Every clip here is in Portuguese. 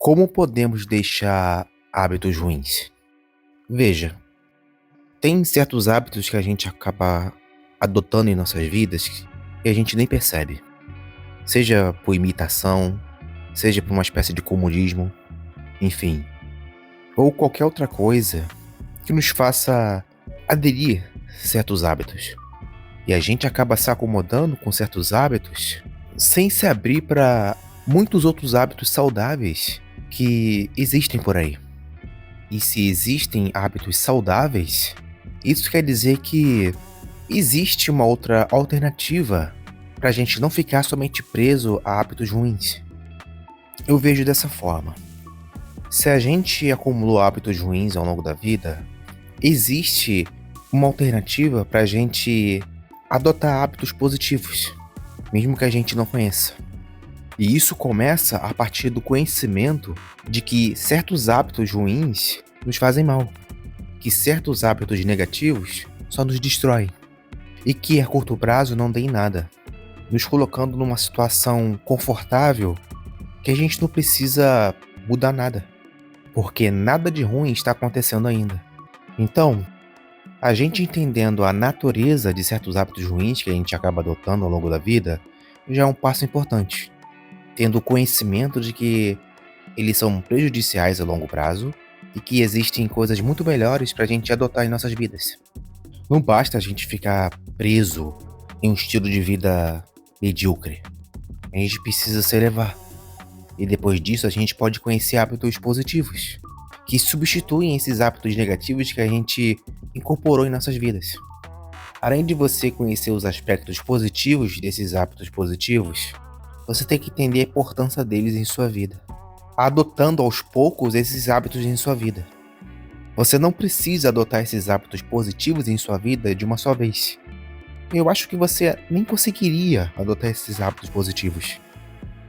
Como podemos deixar hábitos ruins? Veja, tem certos hábitos que a gente acaba adotando em nossas vidas e a gente nem percebe. Seja por imitação, seja por uma espécie de comodismo, enfim. Ou qualquer outra coisa que nos faça aderir certos hábitos. E a gente acaba se acomodando com certos hábitos sem se abrir para muitos outros hábitos saudáveis que existem por aí. E se existem hábitos saudáveis, isso quer dizer que existe uma outra alternativa para a gente não ficar somente preso a hábitos ruins. Eu vejo dessa forma. Se a gente acumulou hábitos ruins ao longo da vida, existe uma alternativa para a gente adotar hábitos positivos, mesmo que a gente não conheça. E isso começa a partir do conhecimento de que certos hábitos ruins nos fazem mal, que certos hábitos negativos só nos destroem e que a curto prazo não dê em nada, nos colocando numa situação confortável que a gente não precisa mudar nada, porque nada de ruim está acontecendo ainda. Então, a gente entendendo a natureza de certos hábitos ruins que a gente acaba adotando ao longo da vida já é um passo importante, tendo o conhecimento de que eles são prejudiciais a longo prazo e que existem coisas muito melhores para a gente adotar em nossas vidas. Não basta a gente ficar preso em um estilo de vida medíocre. A gente precisa se elevar. E depois disso a gente pode conhecer hábitos positivos, que substituem esses hábitos negativos que a gente incorporou em nossas vidas. Além de você conhecer os aspectos positivos desses hábitos positivos, você tem que entender a importância deles em sua vida, adotando aos poucos esses hábitos em sua vida. Você não precisa adotar esses hábitos positivos em sua vida de uma só vez. Eu acho que você nem conseguiria adotar esses hábitos positivos,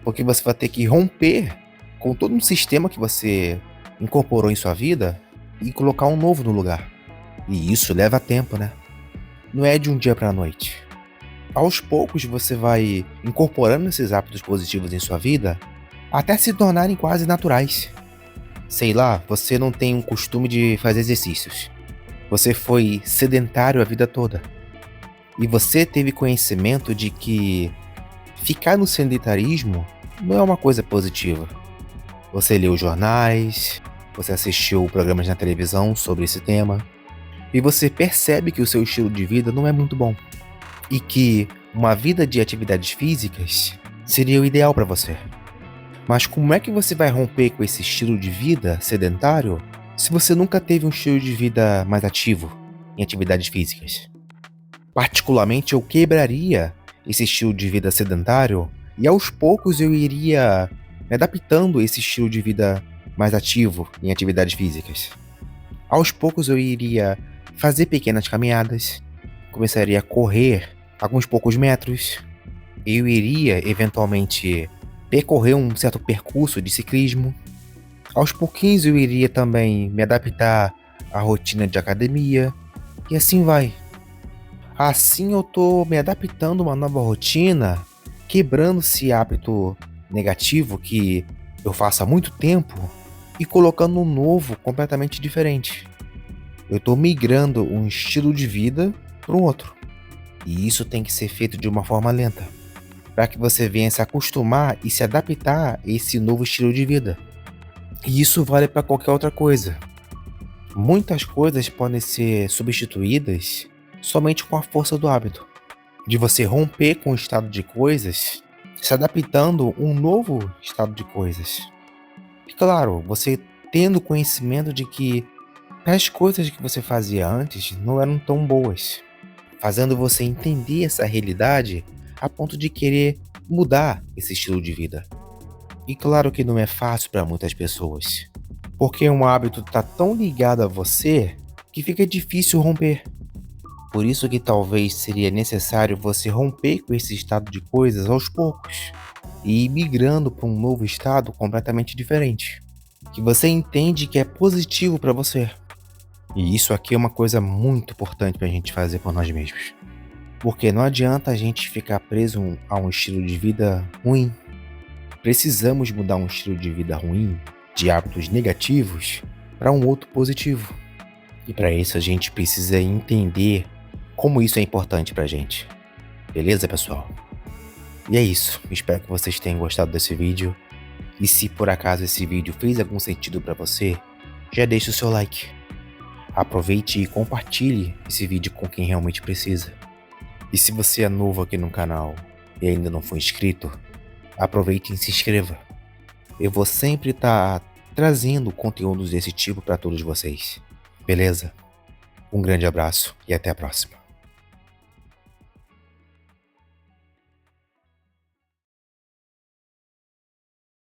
porque você vai ter que romper com todo um sistema que você incorporou em sua vida e colocar um novo no lugar. E isso leva tempo, né? Não é de um dia para a noite. Aos poucos você vai incorporando esses hábitos positivos em sua vida até se tornarem quase naturais. Sei lá, você não tem um costume de fazer exercícios. Você foi sedentário a vida toda. E você teve conhecimento de que ficar no sedentarismo não é uma coisa positiva. Você leu jornais, você assistiu programas na televisão sobre esse tema, e você percebe que o seu estilo de vida não é muito bom. E que uma vida de atividades físicas seria o ideal para você. Mas como é que você vai romper com esse estilo de vida sedentário se você nunca teve um estilo de vida mais ativo em atividades físicas? Particularmente, eu quebraria esse estilo de vida sedentário e aos poucos eu iria me adaptando a esse estilo de vida mais ativo em atividades físicas. Aos poucos eu iria fazer pequenas caminhadas, começaria a correr alguns poucos metros, eu iria eventualmente percorrer um certo percurso de ciclismo. Aos pouquinhos eu iria também me adaptar à rotina de academia, e assim vai. Assim eu tô me adaptando a uma nova rotina, quebrando esse hábito negativo que eu faço há muito tempo e colocando um novo completamente diferente. Eu tô migrando um estilo de vida para um outro. E isso tem que ser feito de uma forma lenta, para que você venha se acostumar e se adaptar a esse novo estilo de vida. E isso vale para qualquer outra coisa. Muitas coisas podem ser substituídas somente com a força do hábito, de você romper com o estado de coisas, se adaptando a um novo estado de coisas. E claro, você tendo conhecimento de que as coisas que você fazia antes não eram tão boas, fazendo você entender essa realidade a ponto de querer mudar esse estilo de vida. E claro que não é fácil para muitas pessoas, porque um hábito está tão ligado a você que fica difícil romper. Por isso que talvez seria necessário você romper com esse estado de coisas aos poucos e ir migrando para um novo estado completamente diferente, que você entende que é positivo para você. E isso aqui é uma coisa muito importante para a gente fazer por nós mesmos, porque não adianta a gente ficar preso a um estilo de vida ruim. Precisamos mudar um estilo de vida ruim de hábitos negativos para um outro positivo. E para isso a gente precisa entender como isso é importante pra gente. Beleza, pessoal? E é isso. Espero que vocês tenham gostado desse vídeo. E se por acaso esse vídeo fez algum sentido para você, já deixa o seu like. Aproveite e compartilhe esse vídeo com quem realmente precisa. E se você é novo aqui no canal e ainda não foi inscrito, aproveite e se inscreva. Eu vou sempre estar trazendo conteúdos desse tipo para todos vocês. Beleza? Um grande abraço e até a próxima.